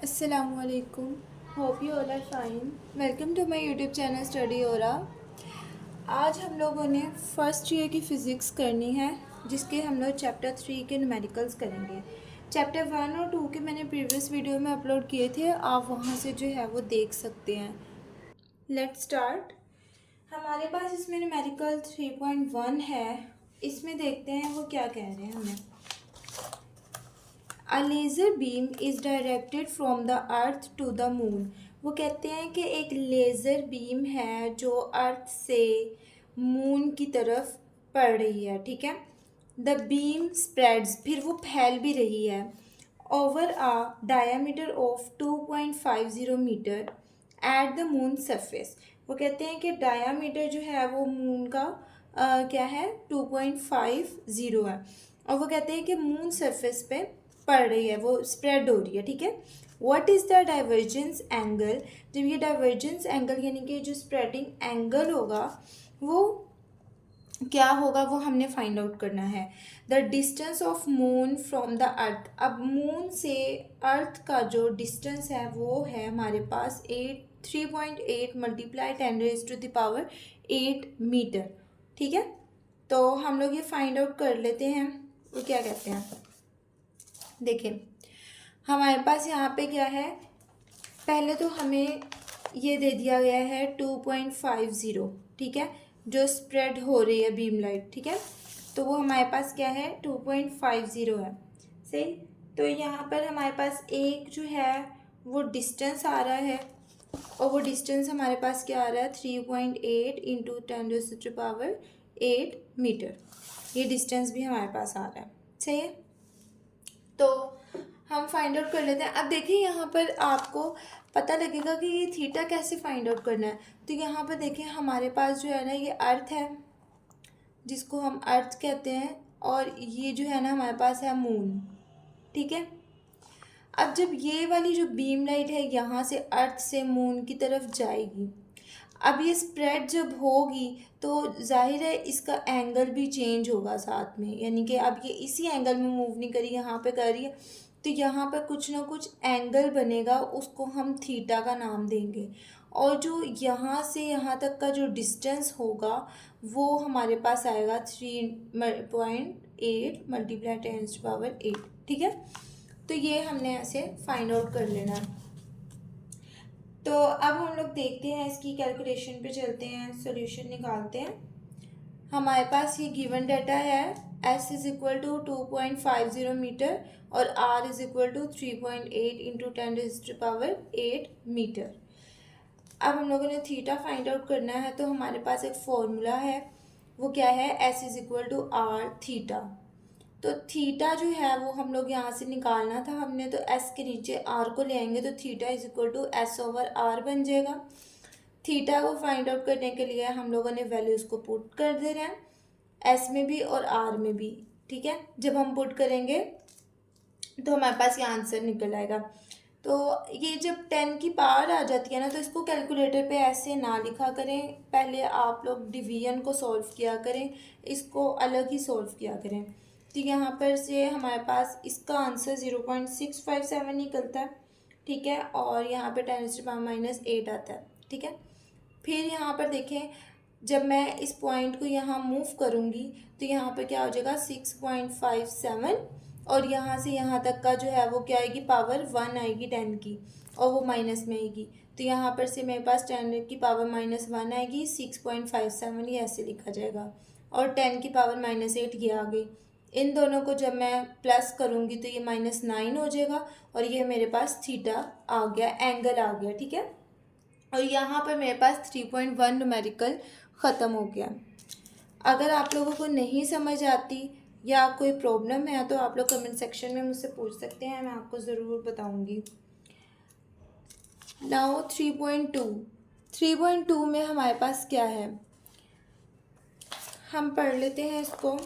Assalamualaikum. Hope you all are fine. Welcome to my YouTube channel Study Aura. आज हम लोगों ने first year की फ़िज़िक्स करनी है, जिसके हम लोग चैप्टर 3 के न्यूमेरिकल्स करेंगे। चैप्टर 1 और 2 के मैंने प्रीवियस वीडियो में अपलोड किए थे, आप वहाँ से जो है वो देख सकते हैं। Let's start. हमारे पास इसमें न्यूमेरिकल 3.1 है। इसमें देखते हैं वो क्या कह रहे हैं हमें। A laser beam is directed from the earth to the moon. वो कहते हैं कि एक लेज़र बीम है जो अर्थ से मून की तरफ पड़ रही है, ठीक है। द बीम स्प्रेड्स, फिर वो फैल भी रही है, over a diameter of 2.50 metre at the moon surface. वो कहते हैं कि डायामीटर जो है वो मून का क्या है 2.50 है, और वो कहते हैं कि मून सरफेस पे पड़ रही है, वो स्प्रेड हो रही है, ठीक है। What is the divergence angle. जब ये डाइवर्जेंस एंगल यानी कि जो स्प्रेडिंग एंगल होगा वो क्या होगा वो हमने फाइंड आउट करना है। The distance of moon from the earth. अब मून से अर्थ का जो डिस्टेंस है वो है हमारे पास 3.8 मल्टीप्लाई 10⁻⁸ मीटर, ठीक है। तो हम लोग ये फाइंड आउट कर लेते हैं वो क्या कहते हैं। देखिए हमारे पास यहाँ पे क्या है, पहले तो हमें ये दे दिया गया है 2.50, ठीक है, जो स्प्रेड हो रही है बीम लाइट, ठीक है। तो वो हमारे पास क्या है 2.50 है, सही। तो यहाँ पर हमारे पास एक जो है वो डिस्टेंस आ रहा है, और वो डिस्टेंस हमारे पास क्या आ रहा है 3.8 इंटू 10⁻⁸ मीटर। ये डिस्टेंस भी हमारे पास आ रहा है, सही है। तो हम फाइंड आउट कर लेते हैं। अब देखिए यहाँ पर आपको पता लगेगा कि ये थीटा कैसे फाइंड आउट करना है। तो यहाँ पर देखिए हमारे पास जो है ना ये अर्थ है, जिसको हम अर्थ कहते हैं, और ये जो है ना हमारे पास है मून, ठीक है। अब जब ये वाली जो बीम लाइट है यहाँ से अर्थ से मून की तरफ जाएगी, अब ये स्प्रेड जब होगी तो जाहिर है इसका एंगल भी चेंज होगा साथ में, यानी कि अब ये इसी एंगल में मूव नहीं करी, यहाँ पे कर रही है, तो यहाँ पर कुछ ना कुछ एंगल बनेगा, उसको हम थीटा का नाम देंगे। और जो यहाँ से यहाँ तक का जो डिस्टेंस होगा वो हमारे पास आएगा 3.8 मल्टीप्लाई 10⁻⁸, ठीक है। तो ये हमने ऐसे फाइंड आउट कर लेना है। तो अब हम लोग देखते हैं, इसकी कैलकुलेशन पे चलते हैं, सॉल्यूशन निकालते हैं। हमारे पास ये गिवन डाटा है, s is equal to 2.50 metre और r is equal to 3.8 into 10⁸ metre. अब हम लोगों ने थीटा फाइंड आउट करना है, तो हमारे पास एक फॉर्मूला है, वो क्या है s is equal to r theta. तो थीटा जो है वो हम लोग यहाँ से निकालना था हमने, तो s के नीचे r को ले आएंगे तो theta is equal to s/r बन जाएगा। थीटा को फाइंड आउट करने के लिए हम लोगों ने वैल्यूज़ को पुट कर दे रहे हैं, s में भी और r में भी, ठीक है। जब हम पुट करेंगे तो हमारे पास ये आंसर निकल आएगा। तो ये जब 10 की पावर आ जाती है ना, तो इसको कैलकुलेटर पे ऐसे ना लिखा करें, पहले आप लोग डिवीजन को सॉल्व किया करें, इसको अलग ही सॉल्व किया करें। तो यहाँ पर से हमारे पास इसका आंसर 0.657 निकलता है, ठीक है, और यहाँ पे 10⁻⁻8 आता है, ठीक है। फिर यहाँ पर देखें, जब मैं इस पॉइंट को यहाँ मूव करूँगी तो यहाँ पर क्या हो जाएगा 6.57, और यहाँ से यहाँ तक का जो है वो क्या आएगी, पावर 1 आएगी 10 की, और वो माइनस में आएगी। तो यहाँ पर से मेरे पास 10 की पावर -1 आएगी, 6.57 ये ऐसे लिखा जाएगा, और 10 की पावर -8 ये आ गई। इन दोनों को जब मैं प्लस करूँगी तो ये -9 हो जाएगा, और ये मेरे पास थीटा आ गया, एंगल आ गया, ठीक है। और यहाँ पर मेरे पास 3.1 न्यूमेरिकल ख़त्म हो गया। अगर आप लोगों को नहीं समझ आती या कोई प्रॉब्लम है तो आप लोग कमेंट सेक्शन में मुझसे पूछ सकते हैं, मैं आपको ज़रूर बताऊंगी। नाउ 3.2 में हमारे पास क्या है, हम पढ़ लेते हैं इसको।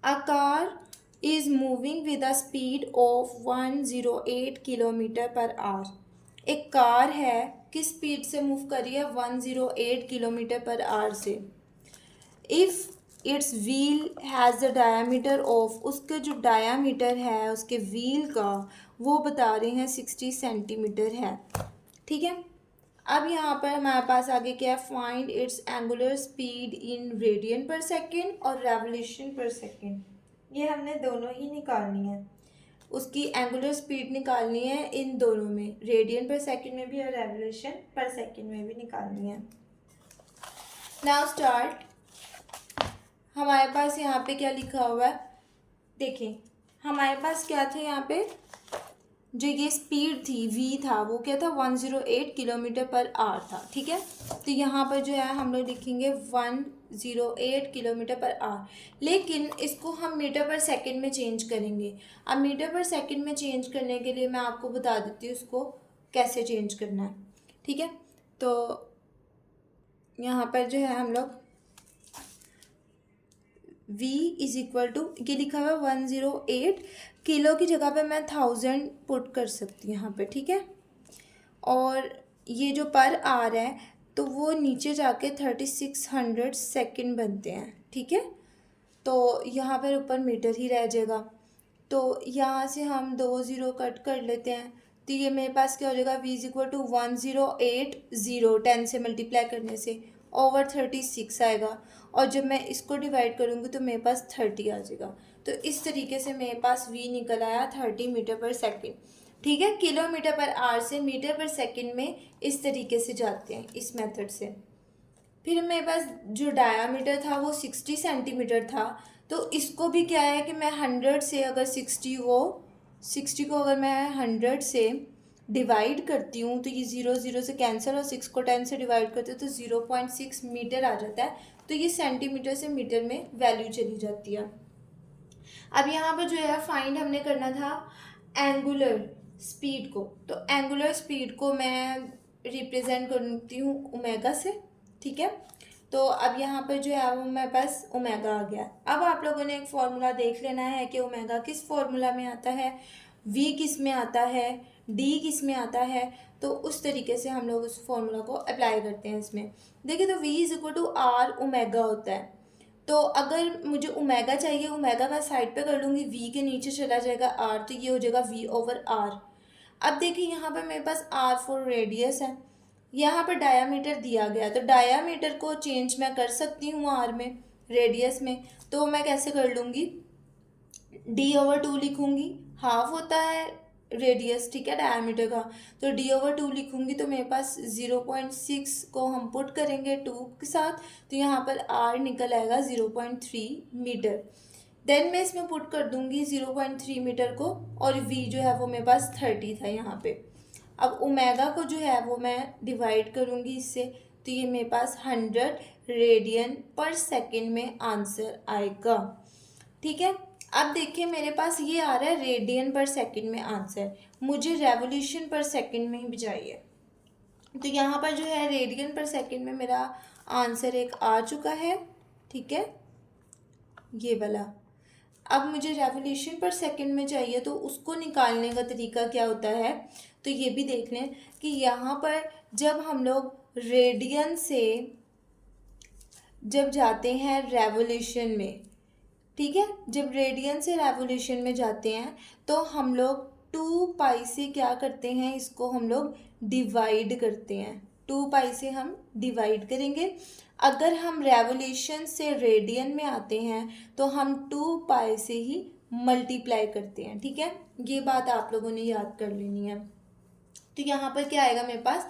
A car is moving with a speed of 108 kilometre per hour. एक कार है, किस स्पीड से मूव कर रही है 108 किलोमीटर पर आवर से। If it's wheel has the diameter of, उसका जो डायामीटर है उसके व्हील का वो बता रहे हैं 60 सेंटीमीटर है। ठीक है, अब यहाँ पर हमारे पास आगे क्या है, find its angular speed in radian per second और रेवोल्यूशन पर सेकेंड। ये हमने दोनों ही निकालनी है, उसकी एंगुलर स्पीड निकालनी है इन दोनों में, रेडियन पर सेकेंड में भी और रेवोल्यूशन पर सेकेंड में भी निकालनी है। Now start. हमारे पास यहाँ पे क्या लिखा हुआ है, देखिए हमारे पास क्या थे यहाँ पे, जो ये स्पीड थी v था वो क्या था 108 किलोमीटर पर आवर था। ठीक है, तो यहाँ पर जो है हम लोग लिखेंगे 108 किलोमीटर पर आवर, लेकिन इसको हम मीटर पर सेकंड में चेंज करेंगे। अब मीटर पर सेकंड में चेंज करने के लिए मैं आपको बता देती हूँ उसको कैसे चेंज करना है। ठीक है, तो यहाँ पर जो है हम लोग v इज इक्वल टू, ये लिखा हुआ है 108 किलो की जगह पे मैं 1000 पुट कर सकती हूँ यहाँ पे। ठीक है, और ये जो पर आ रहा है तो वो नीचे जाके 3600 सेकंड बनते हैं। ठीक है, तो यहाँ पर ऊपर मीटर ही रह जाएगा, तो यहाँ से हम 2 ज़ीरो कट कर लेते हैं, तो ये मेरे पास क्या हो जाएगा, v इज इक्वल टू 1080 10 से मल्टीप्लाई करने से ओवर 36 आएगा, और जब मैं इसको डिवाइड करूँगी तो मेरे पास 30 आ जाएगा। तो इस तरीके से मेरे पास v निकल आया 30 मीटर पर सेकेंड। ठीक है, किलोमीटर पर आवर से मीटर पर सेकेंड में इस तरीके से जाते हैं, इस मेथड से। फिर मेरे पास जो डायामीटर था वो 60 सेंटीमीटर था, तो इसको भी क्या है कि मैं 100 से अगर 60 को अगर मैं 100 से डिवाइड करती हूँ तो ये 0 0 से कैंसिल, और 6 को 10 से डिवाइड करते हैं तो 0.6 मीटर आ जाता है। तो ये सेंटीमीटर से मीटर में वैल्यू चली जाती है। अब यहाँ पर जो है फाइंड हमने करना था एंगुलर स्पीड को, तो एंगुलर स्पीड को मैं रिप्रेजेंट करती हूँ ओमेगा से। ठीक है, तो अब यहाँ पर जो है वो मेरे पास ओमेगा आ गया। अब आप लोगों ने एक फॉर्मूला देख लेना है कि ओमेगा किस फॉर्मूला में आता है, वी किस में आता है, डी किस में आता है, तो उस तरीके से हम लोग उस फॉर्मूला को अप्लाई करते हैं इसमें। देखिए, तो V is equal to R omega होता है, तो अगर मुझे ओमेगा चाहिए, ओमेगा मैं साइड पे कर लूँगी, वी के नीचे चला जाएगा आर, तो ये हो जाएगा वी ओवर आर। अब देखिए यहाँ पर मेरे पास आर फॉर रेडियस है, यहाँ पर डायामीटर दिया गया, तो डायामीटर को चेंज मैं कर सकती हूँ आर में, रेडियस में, तो मैं कैसे कर लूँगी, डी ओवर टू लिखूँगी, हाफ होता है रेडियस, ठीक है, डायमीटर का, तो डी ओवर टू लिखूँगी, तो मेरे पास 0.6 को हम पुट करेंगे 2 के साथ, तो यहाँ पर आर निकल आएगा 0.3 मीटर। देन मैं इसमें पुट कर दूँगी 0.3 मीटर को, और वी जो है वो मेरे पास 30 था यहाँ पे। अब ओमेगा को जो है वो मैं डिवाइड करूँगी इससे, तो ये मेरे पास 100 रेडियन पर सेकेंड में आंसर आएगा। ठीक है, अब देखिए मेरे पास ये आ रहा है रेडियन पर सेकंड में आंसर, मुझे रेवोल्यूशन पर सेकंड में भी चाहिए, तो यहाँ पर जो है रेडियन पर सेकंड में मेरा आंसर एक आ चुका है। ठीक है, ये वाला। अब मुझे रेवोल्यूशन पर सेकंड में चाहिए, तो उसको निकालने का तरीका क्या होता है, तो ये भी देख लें कि यहाँ पर जब हम लोग रेडियन से जब जाते हैं रेवोल्यूशन में, ठीक है, जब रेडियन से रेवोल्यूशन में जाते हैं तो हम लोग 2 पाई से क्या करते हैं, इसको हम लोग डिवाइड करते हैं, 2 पाई से हम डिवाइड करेंगे। अगर हम रेवोल्यूशन से रेडियन में आते हैं तो हम 2 पाई से ही मल्टीप्लाई करते हैं। ठीक है, ये बात आप लोगों ने याद कर लेनी है। तो यहाँ पर क्या आएगा मेरे पास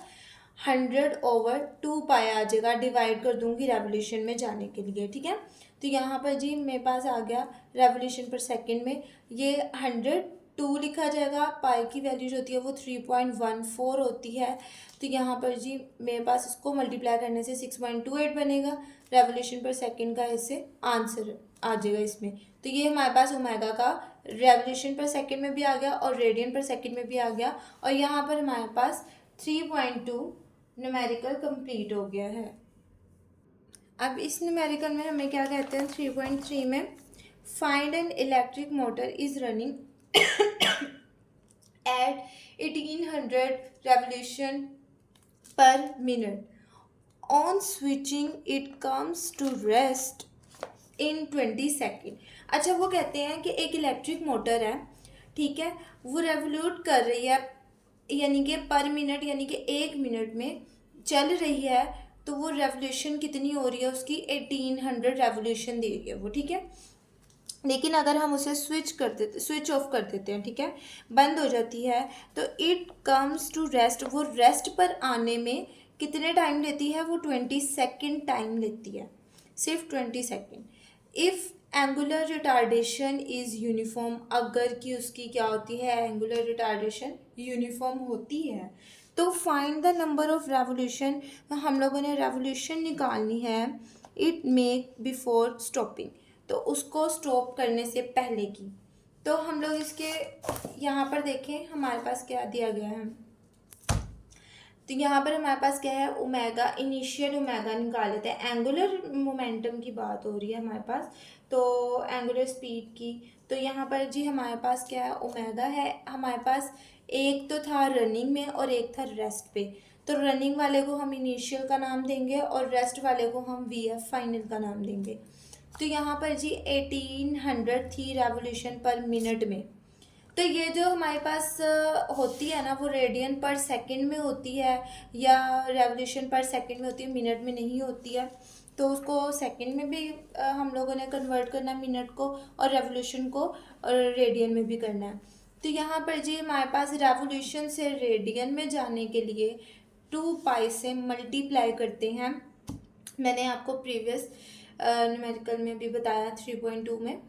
100/2 पाई आ जाएगा, डिवाइड कर दूंगी रेवोल्यूशन में जाने के लिए। ठीक है, तो यहाँ पर जी मेरे पास आ गया रेवोल्यूशन पर सेकंड में ये 102 लिखा जाएगा, पाई की वैल्यू जो होती है वो 3.14 होती है, तो यहाँ पर जी मेरे पास इसको मल्टीप्लाई करने से 6.28 बनेगा, रेवोल्यूशन पर सेकंड का इससे आंसर आ जाएगा इसमें। तो ये हमारे पास ओमेगा का रेवोल्यूशन पर सेकंड में भी आ गया और रेडियन पर सेकंड में भी आ गया, और यहाँ पर हमारे पास 3.2 न्यूमेरिकल कंप्लीट हो गया है। अब इस न्यूमेरिकल में हमें क्या कहते हैं, 3.3 में find an electric motor is running at 1800 revolution per minute, on switching it comes to rest in 20 second. अच्छा, वो कहते हैं कि एक इलेक्ट्रिक मोटर है, ठीक है, वो रेवोल्यूट कर रही है, यानी कि पर मिनट, यानी कि 1 मिनट में चल रही है, तो वो रेवोल्यूशन कितनी हो रही है उसकी, 1800 रेवोल्यूशन दे रही है वो, ठीक है। लेकिन अगर हम उसे स्विच ऑफ कर देते हैं, ठीक है, बंद हो जाती है, तो इट कम्स टू रेस्ट, वो रेस्ट पर आने में कितने टाइम लेती है, वो 20 सेकेंड टाइम लेती है, सिर्फ 20 second. If angular retardation is uniform, अगर कि उसकी क्या होती है, एंगुलर रिटार्डेशन यूनिफॉर्म होती है, तो find the number of revolution, हम लोगों ने रेवोल्यूशन निकालनी है इट मेक बिफोर स्टॉपिंग, तो उसको स्टॉप करने से पहले की। तो हम लोग इसके यहाँ पर देखें हमारे पास क्या दिया गया है, तो यहाँ पर हमारे पास क्या है, ओमेगा, इनिशियल ओमेगा निकाल लेते हैं, एंगुलर मोमेंटम की बात हो रही है हमारे पास, तो एंगुलर स्पीड की। तो यहाँ पर जी हमारे पास क्या है, ओमेगा है हमारे पास, एक तो था रनिंग में और एक था रेस्ट पे, तो रनिंग वाले को हम इनिशियल का नाम देंगे और रेस्ट वाले को हम वी एफ फाइनल का नाम देंगे। तो यहाँ पर जी 1800 थी रेवोल्यूशन पर मिनट में। तो ये जो हमारे पास होती है ना, वो रेडियन पर सेकंड में होती है या रेवोल्यूशन पर सेकंड में होती है, मिनट में नहीं होती है। तो उसको सेकंड में भी हम लोगों ने कन्वर्ट करना है मिनट को, और रेवोल्यूशन को रेडियन में भी करना है। तो यहाँ पर जी हमारे पास रेवोल्यूशन से रेडियन में जाने के लिए 2 पाई से मल्टीप्लाई करते हैं। मैंने आपको प्रीवियस न्यूमेरिकल में भी बताया 3.2 में।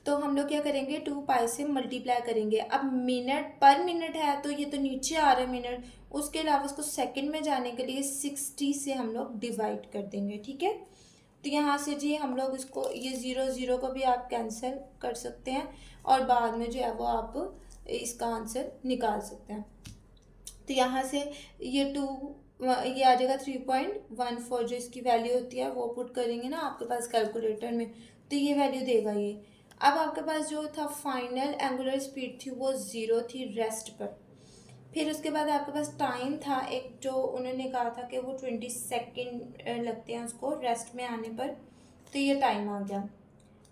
तो हम लोग क्या करेंगे, 2 पाई से मल्टीप्लाई करेंगे। अब मिनट पर मिनट है तो ये तो नीचे आ रहा है मिनट, उसके अलावा उसको सेकंड में जाने के लिए 60 से हम लोग डिवाइड कर देंगे, ठीक है। तो यहाँ से जी हम लोग इसको, ये 0 0 को भी आप कैंसिल कर सकते हैं और बाद में जो है वो आप इसका आंसर निकाल सकते हैं। तो यहाँ से ये ये आ जाएगा 3.14, जो इसकी वैल्यू होती है वो पुट करेंगे ना आपके पास कैलकुलेटर में, तो ये वैल्यू देगा ये। अब आपके पास जो था फाइनल एंगुलर स्पीड थी वो 0 थी रेस्ट पर। फिर उसके बाद आपके पास टाइम था एक, जो उन्होंने कहा था कि वो 20 सेकेंड लगते हैं उसको रेस्ट में आने पर, तो ये टाइम आ गया,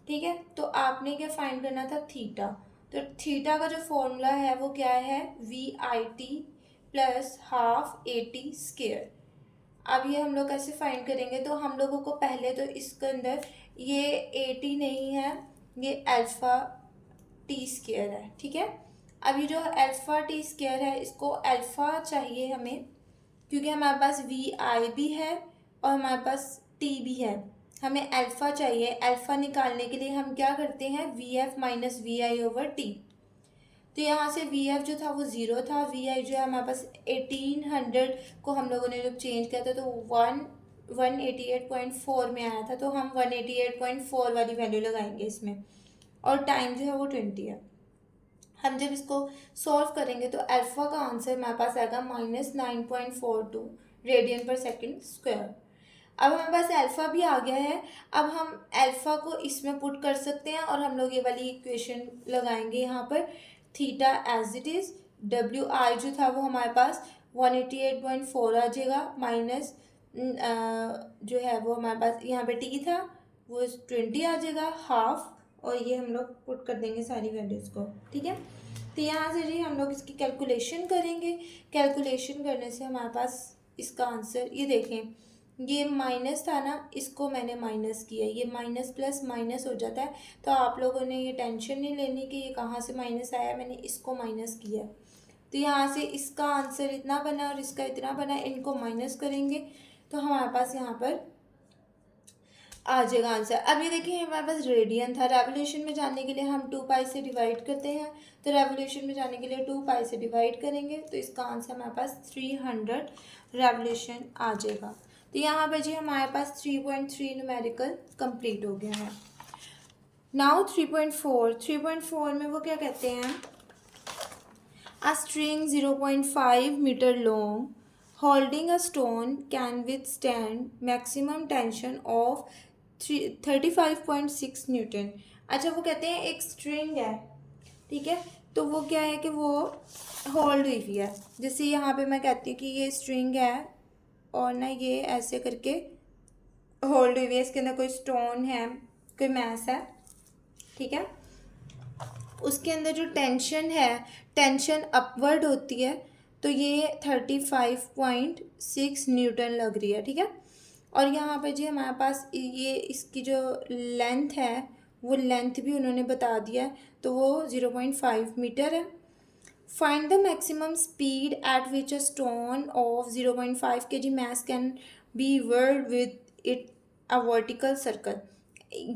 ठीक है। तो आपने क्या फाइंड करना था, थीटा। तो थीटा का जो फॉर्मूला है वो क्या है, VIT प्लस हाफ AT²। अब ये हम लोग कैसे फाइंड करेंगे, तो हम लोगों को पहले तो इसके अंदर ये AT नहीं है, ये α T² है, ठीक है। अब ये जो α T² है, इसको अल्फ़ा चाहिए हमें, क्योंकि हमारे पास VI भी है और हमारे पास T भी है, हमें अल्फ़ा चाहिए। अल्फ़ा निकालने के लिए हम क्या करते हैं, VF माइनस VI/T। तो यहाँ से VF जो था वो 0 था, VI जो है हमारे पास 1800 को हम लोगों ने जब चेंज किया था तो 188.4 में आया था, तो हम 188.4 वाली वैल्यू लगाएंगे इसमें, और टाइम जो है वो 20 है। हम जब इसको सॉल्व करेंगे तो अल्फ़ा का आंसर हमारे पास आएगा -9.42 रेडियन पर सेकंड स्क्वायर। अब हमारे पास अल्फ़ा भी आ गया है, अब हम अल्फ़ा को इसमें पुट कर सकते हैं और हम लोग ये वाली इक्वेशन लगाएंगे यहाँ पर, theta as it is, WI जो था वो हमारे पास 188.4 आ जाएगा, माइनस जो है वो हमारे पास यहाँ पे T था वो 20 आ जाएगा, हाफ, और ये हम लोग पुट कर देंगे सारी वैल्यूज़ को, ठीक है। तो यहाँ से जी हम लोग इसकी कैलकुलेशन करेंगे, कैलकुलेशन करने से हमारे पास इसका आंसर, ये देखें ये माइनस था ना, इसको मैंने माइनस किया, ये माइनस प्लस माइनस हो जाता है, तो आप लोगों ने ये टेंशन नहीं लेनी कि ये कहाँ से माइनस आया, मैंने इसको माइनस किया। तो यहाँ से इसका आंसर इतना बना और इसका इतना बना, इनको माइनस करेंगे तो हमारे पास यहाँ पर आ जाएगा आंसर। अब ये देखिए हमारे पास रेडियन था, रेवोल्यूशन में जाने के लिए हम 2 पाई से डिवाइड करते हैं, तो रेवोल्यूशन में जाने के लिए 2 पाई से डिवाइड करेंगे, तो इसका आंसर हमारे पास 300 रेवोल्यूशन आ जाएगा। तो यहाँ पर जी हमारे पास 3.3 न्यूमेरिकल कंप्लीट हो गया है। नाउ 3.4 में वो क्या कहते हैं, A string 0.5 meter long holding a stone can withstand maximum tension of 35.6 Newton. अच्छा, वो कहते हैं एक स्ट्रिंग है, ठीक है, तो वो क्या है कि वो होल्ड हुई हुई है, जैसे यहाँ पे मैं कहती हूँ कि ये स्ट्रिंग है और ना ये ऐसे करके होल्ड हुई हुई है, इसके अंदर कोई स्टोन है, कोई मैस है, ठीक है, उसके अंदर जो टेंशन है, टेंशन अपवर्ड होती है, तो ये 35.6 न्यूटन लग रही है, ठीक है। और यहाँ पे जी हमारे पास ये इसकी जो लेंथ है वो लेंथ भी उन्होंने बता दिया है, तो वो 0.5 मीटर है। Find the maximum speed at which a stone of 0.5 kg mass can be whirled with it a vertical circle.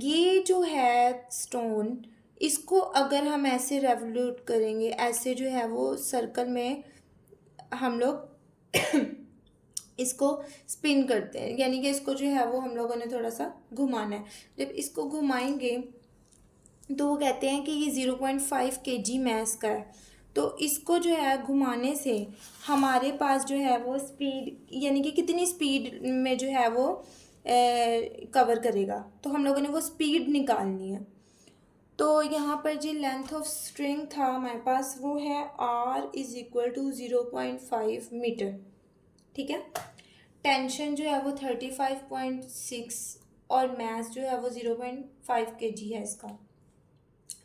ये जो है स्टोन, इसको अगर हम ऐसे रेवोल्यूट करेंगे, ऐसे जो है वो सर्कल में हम लोग इसको स्पिन करते हैं, यानी कि इसको जो है वो हम लोगों ने थोड़ा सा घुमाना है। जब इसको घुमाएंगे तो वो कहते हैं कि ये 0.5 kg मैस का है, तो इसको जो है घुमाने से हमारे पास जो है वो स्पीड, यानी कि कितनी स्पीड में जो है वो कवर करेगा, तो हम लोगों ने वो स्पीड निकालनी है। तो यहाँ पर जी लेंथ ऑफ स्ट्रिंग था हमारे पास, वो है r is equal to 0.5 metre, ठीक है। टेंशन जो है वो 35.6 और मैस जो है वो 0.5 kg है इसका।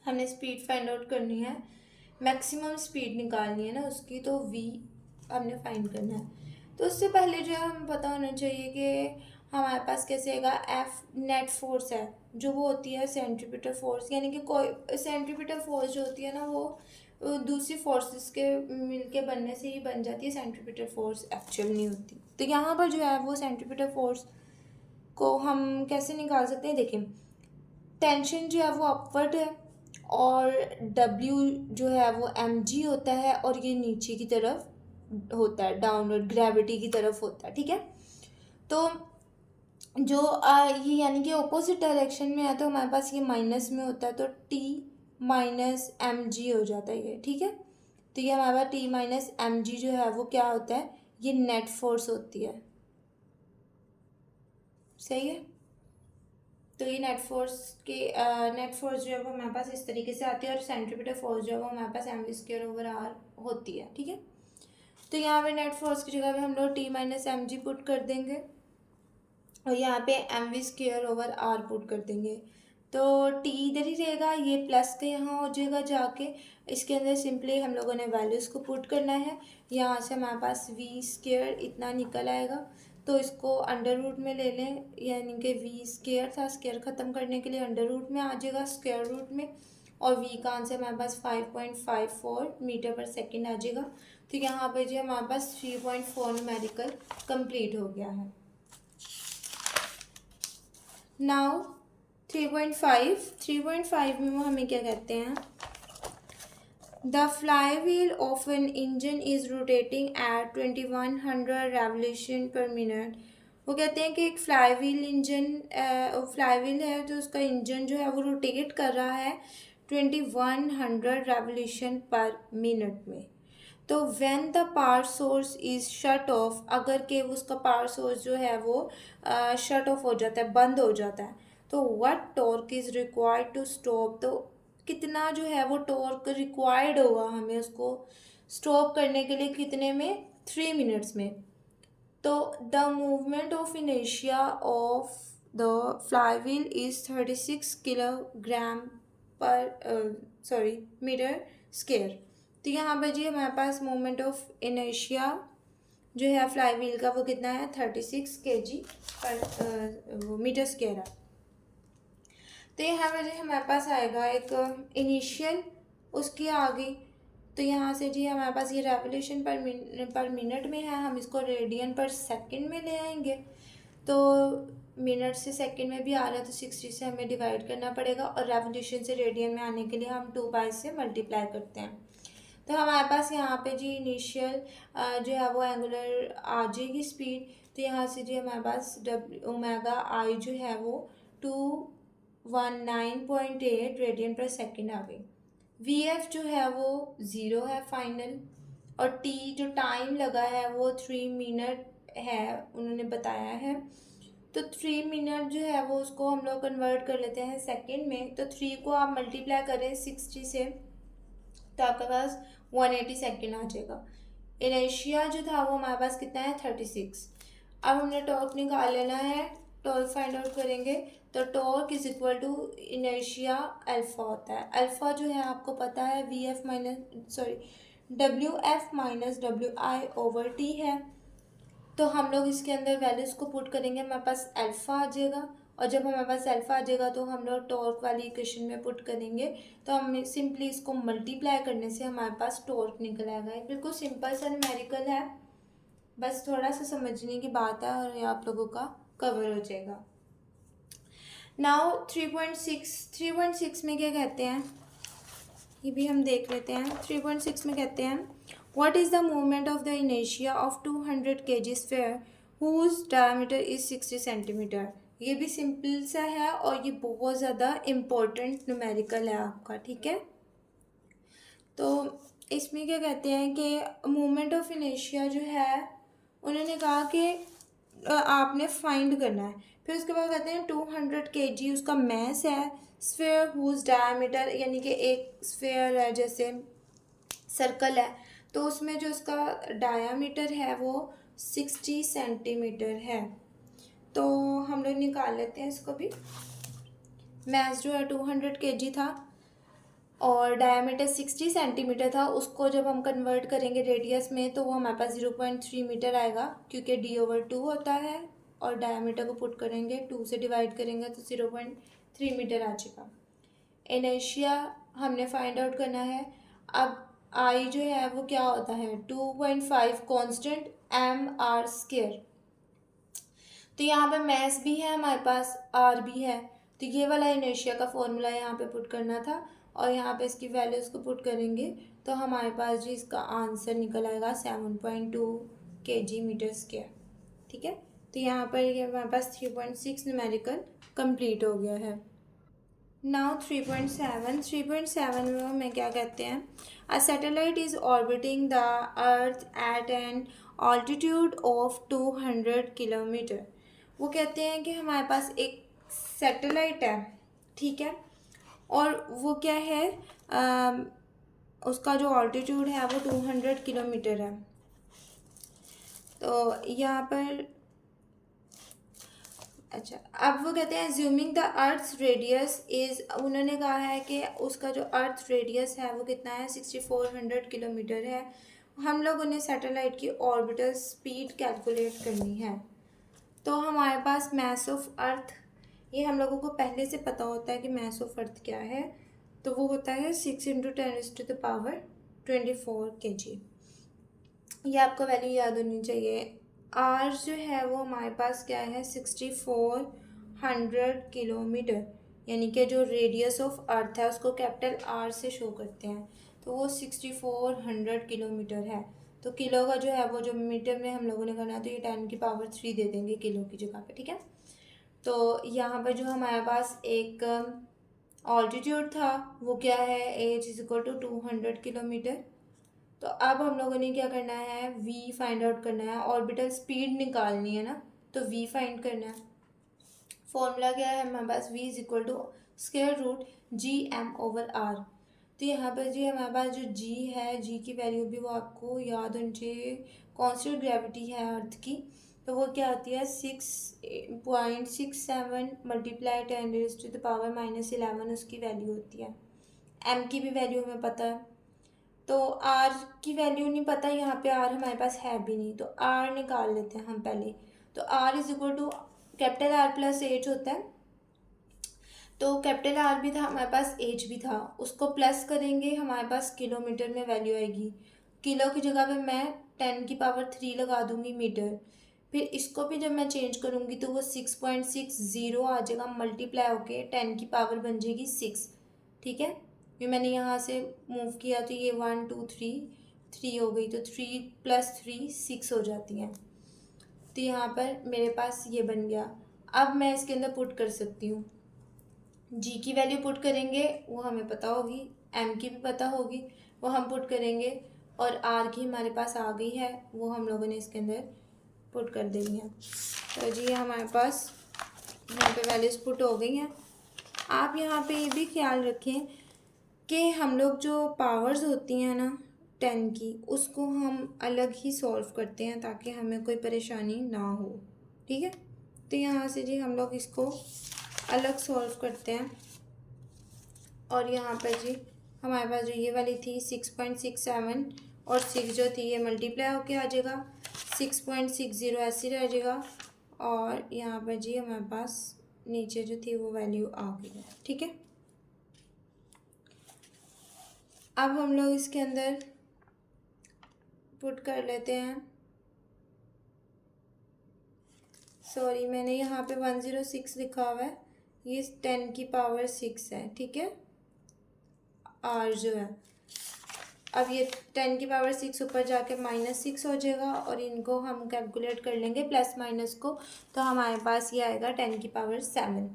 हमने स्पीड फाइंड आउट करनी है, मैक्सिमम स्पीड निकालनी है ना उसकी, तो v हमने फाइंड करना है। तो उससे पहले जो है हमें पता होना चाहिए कि हमारे पास कैसे आएगा। एफ नेट फोर्स है, जो वो होती है सेंट्रीपिटल फोर्स, यानी कि कोई सेंट्रीपिटल फोर्स जो होती है ना वो दूसरी फोर्सेस के मिलके बनने से ही बन जाती है, सेंट्रीपिटल फोर्स एक्चुअल नहीं होती। तो यहाँ पर जो है वो सेंट्रीपिटल फोर्स को हम कैसे निकाल सकते हैं, देखिए टेंशन जो है वो अपवर्ड है और W जो है वो mg होता है, और ये नीचे की तरफ होता है, डाउनवर्ड ग्रेविटी की तरफ होता है, ठीक है। तो जो ये यानी कि ऑपोजिट डायरेक्शन में है, तो हमारे पास ये माइनस में होता है, तो T माइनस mg हो जाता है ये, ठीक है। तो ये हमारे पास T माइनस mg जो है वो क्या होता है, ये नेट फोर्स होती है, सही है। तो ये नेट फोर्स जो है वो हमारे पास इस तरीके से आती है, और सेंट्रीपिटल फोर्स जो है वो हमारे पास mv²/r होती है, ठीक है। तो यहाँ पे नेट फोर्स की जगह पे हम लोग T माइनस mg पुट कर देंगे, और यहाँ पे mv²/r पुट कर देंगे। तो T इधर ही रहेगा, ये प्लस का यहाँ हो जाएगा जाके, इसके अंदर सिंपली हम लोगों ने वैल्यूज़ को पुट करना है। यहाँ से हमारे पास v² इतना निकल आएगा, तो इसको अंडर रूट में ले लें, यानी कि v² था, स्क्वायर ख़त्म करने के लिए अंडर रूट में आ जाएगा, स्क्वायर रूट में, और v का आंसर हमारे पास 5.54 मीटर पर सेकेंड आ जाएगा। तो यहाँ पर जो हमारे पास 3.4 न्यूमेरिकल कंप्लीट हो गया है। नाउ 3.5 में वो हमें क्या कहते हैं, the flywheel of an engine is rotating at 2100 revolution per minute. वो कहते हैं कि एक फ्लाई व्हील है, जो उसका इंजन जो है वो रोटेट कर रहा है 2100 रेवोल्यूशन पर मिनट में। तो when the power source is shut off, अगर के उसका पावर सोर्स जो है वो शट ऑफ हो जाता है, बंद हो जाता है, तो what torque is required to stop, तो कितना जो है वो टॉर्क रिक्वायर्ड होगा हमें उसको स्टॉप करने के लिए, कितने में, 3 मिनट्स में। तो the movement of inertia of the fly wheel is 36 kilogram पर मीटर स्क्वायर। तो यहाँ पर जी हमारे पास मोमेंट ऑफ इनर्शिया जो है फ्लाई व्हील का वो कितना है, 36 kg पर मीटर स्क्वायर है। तो यहाँ पर जी हमारे पास आएगा एक इनिशियल उसकी आ गई, तो यहाँ से जी हमारे पास ये रेवोल्यूशन पर मिनट में है, हम इसको रेडियन पर सेकंड में ले आएंगे। तो मिनट से सेकंड में भी आ रहा है, तो 60 से हमें डिवाइड करना पड़ेगा, और रेवोल्यूशन से रेडियन में आने के लिए हम 2 से मल्टीप्लाई करते हैं। तो हमारे पास यहाँ पे जी इनिशियल जो है वो एंगुलर आ जाएगी स्पीड, तो यहाँ से जी हमारे पास ओमेगा आई जो है वो 219.8 रेडियन पर सेकंड आ गई। वी एफ जो है वो 0 है फाइनल, और टी जो टाइम लगा है वो 3 मिनट है, उन्होंने बताया है। तो 3 मिनट जो है वो उसको हम लोग कन्वर्ट कर लेते हैं सेकंड में, तो 3 को आप मल्टीप्लाई करें 60 से, तो आपके पास 180 सेकेंड आ जाएगा। इनर्शिया जो था वो हमारे पास कितना है, 36। अब हमने टॉर्क निकाल लेना है, टॉर्क फाइंड आउट करेंगे, तो torque is equal to inertia alpha होता है। अल्फा जो है आपको पता है W F minus W I over T है। तो हम लोग इसके अंदर वैल्यूज़ को पुट करेंगे, हमारे पास अल्फ़ा आ जाएगा, और जब हमारे पास अल्फ़ा आ जाएगा तो हम लोग टॉर्क वाली इक्वेशन में पुट करेंगे, तो हम सिंपली इसको मल्टीप्लाई करने से हमारे पास टॉर्क निकल आएगा। ये बिल्कुल सिंपल सा न्यूमेरिकल है, बस थोड़ा सा समझने की बात है और ये आप लोगों का कवर हो जाएगा। नाउ 3.6 में क्या कहते हैं, ये भी हम देख लेते हैं। 3.6 में कहते हैं what is the movement of the inertia of 200 kg sphere whose diameter is 60 centimetre. ये भी सिंपल सा है और ये बहुत ज़्यादा इम्पोर्टेंट न्यूमेरिकल है आपका, ठीक है। तो इसमें क्या कहते हैं कि मूवमेंट ऑफ इनर्शिया जो है उन्होंने कहा कि आपने फाइंड करना है। फिर उसके बाद कहते हैं 200 kg उसका मैस है, स्फीयर हुज डायमीटर यानी कि एक स्फीयर है जैसे सर्कल है, तो उसमें जो उसका डायामीटर है वो 60 सेंटीमीटर है। तो हम लोग निकाल लेते हैं इसको भी। मैस जो है 200 kg था और डायामीटर 60 सेंटीमीटर था, उसको जब हम कन्वर्ट करेंगे रेडियस में तो वो हमारे पास 0.3 मीटर आएगा, क्योंकि d/2 होता है और डायामीटर को पुट करेंगे 2 से डिवाइड करेंगे तो 0.3 मीटर आ जाएगा। इनर्शिया हमने फाइंड आउट करना है। अब आई जो है वो क्या होता है 2.5 कांस्टेंट mr²। तो यहाँ पे मैस भी है हमारे पास, आर भी है, तो ये वाला इनर्शिया का फॉर्मूला यहाँ पे पुट करना था और यहाँ पे इसकी वैल्यूज़ को पुट करेंगे तो हमारे पास जी इसका आंसर निकल आएगा 7.2 kg मीटर स्क्वायर, ठीक है। तो यहाँ पर ये हमारे पास 3.6 न्यूमेरिकल कंप्लीट हो गया है। नाउ 3.7 में हमें क्या कहते हैं, a satellite is orbiting the earth at N altitude of 200 kilometre. वो कहते हैं कि हमारे पास एक सैटेलाइट है, ठीक है, और वो क्या है उसका जो ऑल्टीट्यूड है वो 200 किलोमीटर है। तो यहाँ पर अच्छा, अब वो कहते हैं ज्यूमिंग द अर्थ रेडियस इज, उन्होंने कहा है कि उसका जो अर्थ रेडियस है वो कितना है 6400 किलोमीटर है। हम लोग उन्हें सैटेलाइट की ऑर्बिटल स्पीड कैलकुलेट करनी है। तो हमारे पास मैस ऑफ अर्थ, ये हम लोगों को पहले से पता होता है कि मैस ऑफ अर्थ क्या है, तो वो होता है 6 × 10⁻24 kg। ये आपको वैल्यू याद होनी चाहिए। आर जो है वो हमारे पास क्या है 6400 किलोमीटर, यानी कि जो रेडियस ऑफ अर्थ है उसको कैपिटल आर से शो करते हैं, तो वो 6400 किलोमीटर है। तो किलो का जो है वो जो मीटर में हम लोगों ने करना है तो ये 10⁻³ दे देंगे किलो की जगह पे, ठीक है। तो यहाँ पर जो हमारे पास एक ऑल्टीट्यूड था वो क्या है H is equal to 200 kilometre. तो अब हम लोगों ने क्या करना है v फाइंड आउट करना है, ऑर्बिटल स्पीड निकालनी है ना, तो v फाइंड करना है। फॉर्मूला क्या है हमारे पास v is equal to √gm/r। तो यहाँ पर जी हमारे पास जो g है, g की वैल्यू भी वो आपको याद होनी चाहिए, कांस्टेंट ग्रेविटी है अर्थ की, तो वो क्या आती है 6.67 मल्टीप्लाई 10⁻⁻11 उसकी वैल्यू होती है। m की भी वैल्यू हमें पता है, तो r की वैल्यू नहीं पता, यहाँ पे r हमारे पास है भी नहीं, तो r निकाल लेते हैं हम पहले। तो r is equal to capital R plus H होता है, तो कैपिटल R भी था हमारे पास, एच भी था, उसको प्लस करेंगे हमारे पास किलोमीटर में वैल्यू आएगी। किलो की जगह पे मैं 10⁻³ लगा दूंगी मीटर, फिर इसको भी जब मैं चेंज करूँगी तो वो 6.60 आ जाएगा, मल्टीप्लाई होके 10 की पावर बन जाएगी 6, ठीक है। ये मैंने यहाँ से मूव किया तो ये 1 2 3 हो गई, तो 3 + 3 6 हो जाती हैं। तो यहाँ पर मेरे पास ये बन गया। अब मैं इसके अंदर पुट कर सकती हूँ, जी की वैल्यू पुट करेंगे वो हमें पता होगी, एम की भी पता होगी वो हम पुट करेंगे, और आर की हमारे पास आ गई है वो हम लोगों ने इसके अंदर पुट कर देनी है। तो जी हमारे पास यहाँ पे वैल्यूज़ पुट हो गई हैं। आप यहाँ पे ये भी ख्याल रखें कि हम लोग जो पावर्स होती हैं ना 10 की, उसको हम अलग ही सॉल्व करते हैं ताकि हमें कोई परेशानी ना हो, ठीक है। तो यहाँ से जी हम लोग इसको अलग सॉल्व करते हैं। और यहाँ पर जी हमारे पास जो ये वाली थी 6.67 और 6 जो थी ये मल्टीप्लाई होके आ जाएगा, 6.60 ऐसे रह जाएगा। और यहाँ पर जी हमारे पास नीचे जो थी वो वैल्यू आ गई है। ठीक है, अब हम लोग इसके अंदर पुट कर लेते हैं। सॉरी, मैंने यहाँ पे 106 लिखा हुआ है, ये 10 की पावर 6 है। ठीक है, आर जो है, अब ये 10 की पावर 6 ऊपर जाके -6 हो जाएगा और इनको हम कैलकुलेट कर लेंगे प्लस माइनस को, तो हमारे पास ये आएगा 10 की पावर 7।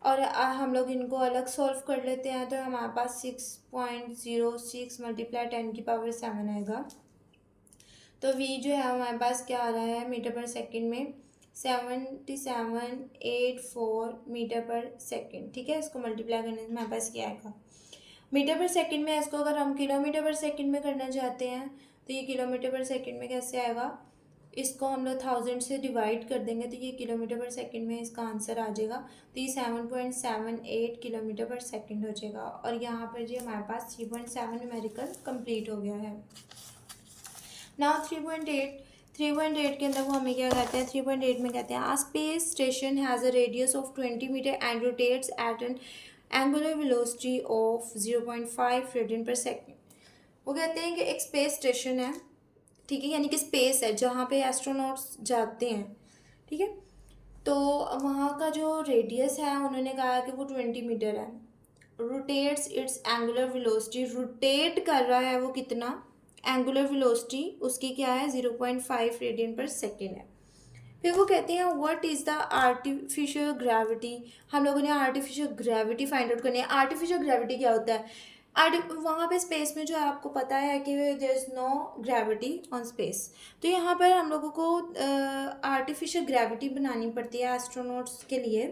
और हम लोग इनको अलग सॉल्व कर लेते हैं, तो हमारे पास 6.06 मल्टीप्लाई 10 की पावर 7 आएगा। तो वी जो है हमारे पास क्या आ रहा है मीटर पर सेकंड में, 7784 मीटर पर सेकंड। ठीक है, इसको मल्टीप्लाई करने से हमारे पास क्या आएगा मीटर पर सेकंड में। इसको अगर हम किलोमीटर पर सेकंड में करना चाहते हैं तो ये किलोमीटर पर सेकंड में कैसे आएगा, इसको हम लोग 1000 से डिवाइड कर देंगे तो ये किलोमीटर पर सेकंड में इसका आंसर आ जाएगा। तो ये 7.78 किलोमीटर पर सेकंड हो जाएगा। और यहाँ पर जी हमारे पास 3.7 न्यूमेरिकल कंप्लीट हो गया है। नाउ 3.8 के अंदर वो हमें क्या कहते हैं, 3.8 में कहते हैं a space station has a radius of 20 metre and rotates at an angular velocity of 0.5 radian per second. वो कहते हैं कि एक स्पेस स्टेशन है, ठीक है, यानी कि स्पेस है जहाँ पे एस्ट्रोनॉट्स जाते हैं। ठीक है, तो वहाँ का जो रेडियस है उन्होंने कहा कि वो 20 मीटर है। Rotates it's angular velocity, rotate कर रहा है वो कितना, एंगुलर वेलोसिटी उसकी क्या है 0.5 रेडियन पर सेकेंड है। फिर वो कहते हैं what is the artificial gravity, हम लोगों ने आर्टिफिशियल ग्रेविटी फाइंड आउट करनी है। आर्टिफिशियल ग्रेविटी क्या होता है, वहाँ पे स्पेस में जो है आपको पता है कि there is no gravity on space, तो यहाँ पर हम लोगों को आर्टिफिशियल ग्रेविटी बनानी पड़ती है एस्ट्रोनॉट्स के लिए,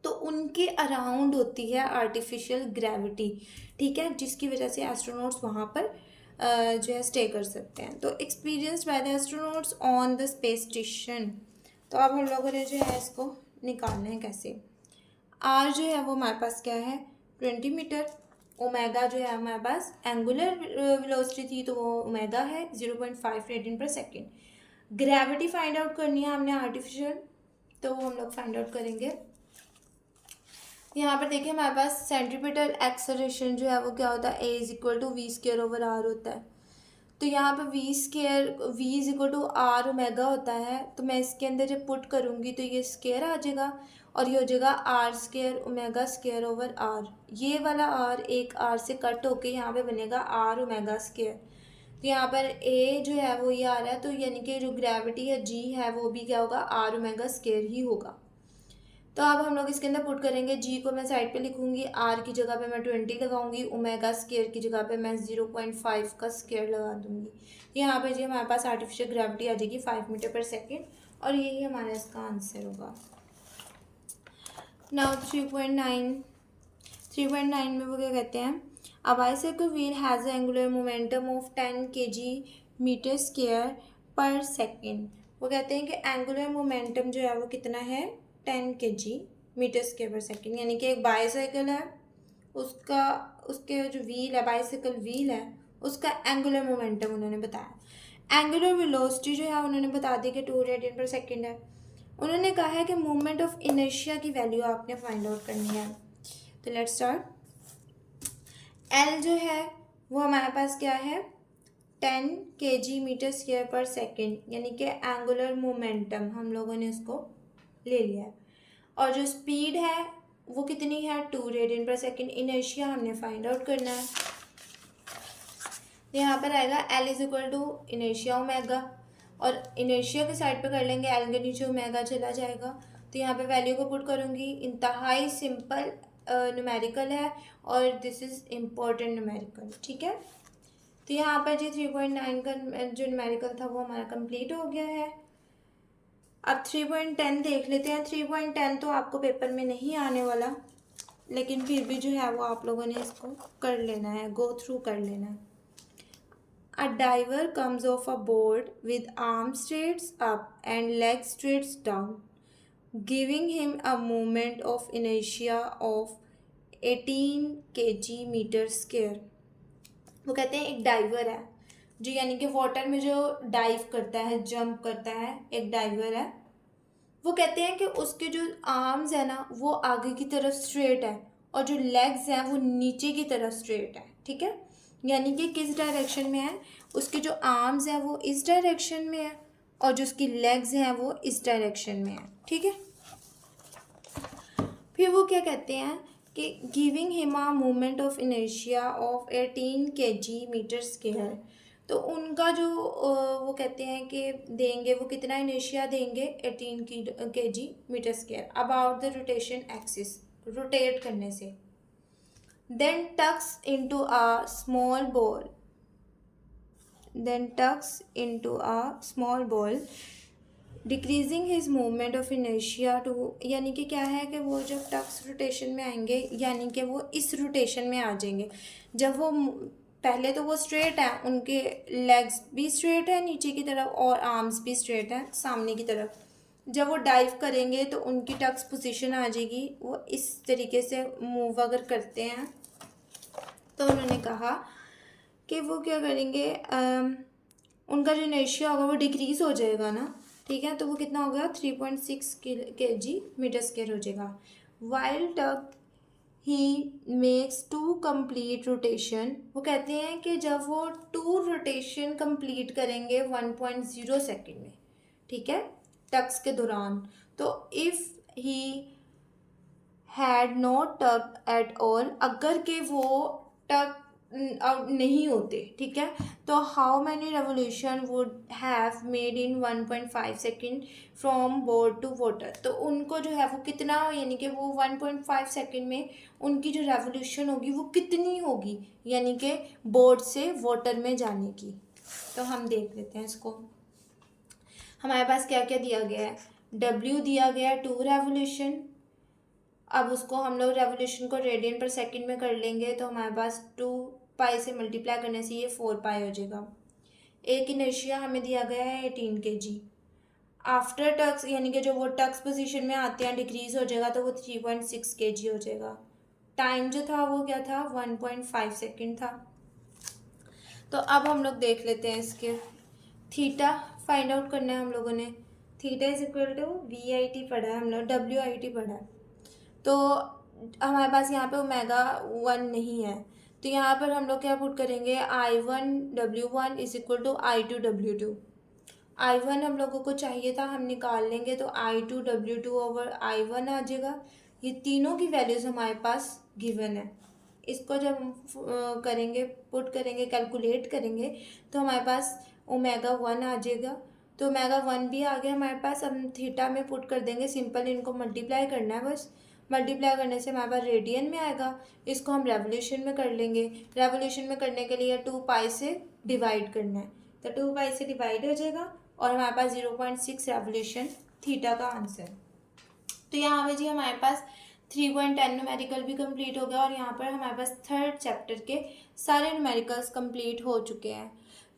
तो उनके अराउंड होती है आर्टिफिशियल ग्रेविटी। ठीक है, जिसकी वजह से एस्ट्रोनॉट्स वहाँ पर जो है स्टे कर सकते हैं। तो experienced by the astronauts on the space station. तो अब हम लोगों ने जो है इसको निकालना है कैसे। आर जो है वो हमारे पास क्या है 20 मीटर, ओमेगा जो है हमारे पास एंगुलर वेलोसिटी थी तो वो ओमेगा है 0.5 radian per second. Gravity find out करनी है हमने आर्टिफिशियल, तो वो हम लोग फाइंड आउट करेंगे। यहाँ पर देखिए हमारे पास सेंट्रीपिटल एक्सेलरेशन जो है वो क्या होता है, A is equal to V square over R होता है। तो यहाँ पर V is equal to R omega होता है, तो मैं इसके अंदर जब पुट करूँगी तो ये स्क्वायर आ जाएगा और ये हो जाएगा R square omega square over R. ये वाला आर एक आर से कट होके यहाँ पे बनेगा आर ओमेगा स्क्वायर। तो यहाँ पर ए जो है वो ये आ रहा है, तो यानी कि जो ग्रेविटी है जी है वो भी क्या होगा आर ओमेगा स्क्वायर ही होगा। तो अब हम लोग इसके अंदर पुट करेंगे, जी को मैं साइड पे लिखूंगी, आर की जगह पे मैं 20 लगाऊंगी, ओमेगा स्केयर की जगह पे मैं 0.5 का स्केयर लगा दूंगी। यहाँ पे जी हमारे पास आर्टिफिशियल ग्रेविटी आ जाएगी 5 मीटर पर सेकेंड और यही हमारा इसका आंसर होगा। नाउ 3.9 में वो क्या कहते हैं, a bicycle wheel has angular momentum of 10 kg metre square per second. वो कहते हैं कि एंगुलर मोमेंटम जो है वो कितना है 10 kg metre square per second, यानी कि एक बाइसाइकिल है उसके जो व्हील है बाइसाइकिल व्हील है उसका एंगुलर मोमेंटम उन्होंने बताया। एंगुलर वेलोसिटी जो है उन्होंने बता दी कि 2 रेडियन पर सेकेंड है। उन्होंने कहा है कि मोमेंट ऑफ इनर्शिया की वैल्यू आपने फाइंड आउट करनी है। तो लेट्स स्टार्ट। एल जो है वो हमारे पास क्या है 10 kg metre square per second, यानी कि एंगुलर मोमेंटम हम लोगों ने उसको ले लिया है। और जो स्पीड है वो कितनी है 2 रेडियन पर सेकेंड। इनर्शिया हमने फाइंड आउट करना है, यहाँ पर आएगा L is equal to inertia omega, और इनर्शिया के साइड पे कर लेंगे एल के नीचे ओमेगा चला जाएगा। तो यहाँ पे वैल्यू को पुट करूँगी, इंतहाई सिंपल न्यूमेरिकल है और दिस इज़ इम्पोर्टेंट न्यूमेरिकल। ठीक है, तो यहाँ पर जी 3.9 का जो न्यूमेरिकल था वो हमारा कंप्लीट हो गया है। अब 3.10 देख लेते हैं। 3.10 तो आपको पेपर में नहीं आने वाला, लेकिन फिर भी जो है वो आप लोगों ने इसको कर लेना है, गो थ्रू कर लेना है। A diver comes off a board with arms straight up and legs straight down. Giving him a moment of inertia of 18 kg metre square. वो कहते हैं एक डाइवर है जो यानी कि वाटर में जो डाइव करता है, जंप करता है, एक डाइवर है। वो कहते हैं कि उसके जो आर्म्स है ना वो आगे की तरफ स्ट्रेट है और जो लेग्स हैं वो नीचे की तरफ स्ट्रेट है। ठीक है, यानी कि किस डायरेक्शन में है, उसके जो आर्म्स हैं वो इस डायरेक्शन में है और जो उसकी लेग्स हैं वो इस डायरेक्शन में है। ठीक है, फिर वो क्या कहते हैं कि giving him a moment of inertia of 18 kg metre square. तो उनका जो वो कहते हैं कि देंगे, वो कितना इनर्शिया देंगे, 18 kg metre square about the rotation axis, rotate करने से। Then tucks into a small ball, decreasing his movement of inertia to, यानी कि क्या है कि वो जब टक्स रोटेशन में आएंगे यानी कि वो इस रोटेशन में आ जाएंगे। जब वो पहले तो वो स्ट्रेट है, उनके लेग्स भी स्ट्रेट है नीचे की तरफ और आर्म्स भी स्ट्रेट हैं सामने की तरफ। जब वो डाइव करेंगे तो उनकी टक्स पोजीशन आ जाएगी, वो इस तरीके से मूव अगर करते हैं तो उन्होंने कहा कि वो क्या करेंगे, उनका जो इनर्शिया होगा वो डिक्रीज़ हो जाएगा ना। ठीक है, तो वो कितना हो गया, 3.6 kg मीटर स्क्वायर हो जाएगा। वाइल टक ही मेक्स 2 कंप्लीट रोटेशन। वो कहते हैं कि जब वो 2 रोटेशन कंप्लीट करेंगे 1.0 सेकेंड में, ठीक है, टक्स के दौरान, तो if he had not tuck at all, अगर के वो टक नहीं होते, ठीक है, तो how many revolution would have made in 1.5 second from board to water. तो उनको जो है वो कितना, यानी कि वो 1.5 सेकेंड में उनकी जो रेवोल्यूशन होगी वो कितनी होगी, यानी कि बोर्ड से वाटर में जाने की। तो हम देख लेते हैं इसको। हमारे पास क्या क्या दिया गया है, W दिया गया है 2 रेवोल्यूशन। अब उसको हम लोग रेवोल्यूशन को रेडियन पर सेकंड में कर लेंगे तो हमारे पास 2 पाई से मल्टीप्लाई करने से ये 4 पाई हो जाएगा। एक इनर्शिया हमें दिया गया है 18 kg। आफ्टर टक्स, यानी कि जो वो टक्स पोजीशन में आते हैं डिक्रीज हो जाएगा तो वो 3.6 kg हो जाएगा। टाइम जो था वो क्या था, 1.5 सेकेंड था। तो अब हम लोग देख लेते हैं इसके थीटा फाइंड आउट करना है हम लोगों ने। Theta is equal to VIT पढ़ा है हम लोग, WIT पढ़ा है। तो हमारे पास यहाँ पे ओमेगा 1 नहीं है, तो यहाँ पर हम लोग क्या पुट करेंगे, I1W1 is equal to I2W2। I1 हम लोगों को चाहिए था, हम निकाल लेंगे तो I2W2 ओवर I1 आ जाएगा। ये तीनों की वैल्यूज़ हमारे पास गिवन है। इसको जब हम करेंगे, पुट करेंगे, कैलकुलेट करेंगे तो हमारे पास ओमेगा 1 आ जाएगा। तो ओमेगा 1 भी आ गया हमारे पास। हम थीटा में पुट कर देंगे, सिंपल इनको मल्टीप्लाई करना है बस। मल्टीप्लाई करने से हमारे पास रेडियन में आएगा। इसको हम रेवोल्यूशन में कर लेंगे। रेवोल्यूशन में करने के लिए 2 पाई से डिवाइड करना है, तो 2 पाई से डिवाइड हो जाएगा और हमारे पास 0.6 रेवोल्यूशन थीटा का आंसर। तो यहाँ पे जी हमारे पास 3.10 न्यूमेरिकल भी कंप्लीट हो गया और यहाँ पर हमारे पास 3rd चैप्टर के सारे न्यूमेरिकल्स कंप्लीट हो चुके हैं।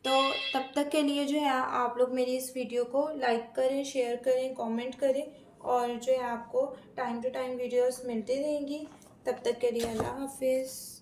तो तब तक के लिए जो है आप लोग मेरी इस वीडियो को लाइक करें, शेयर करें, कमेंट करें और जो है आपको टाइम टू टाइम वीडियोस मिलती रहेंगी। तब तक के लिए अल्लाह हाफिज़।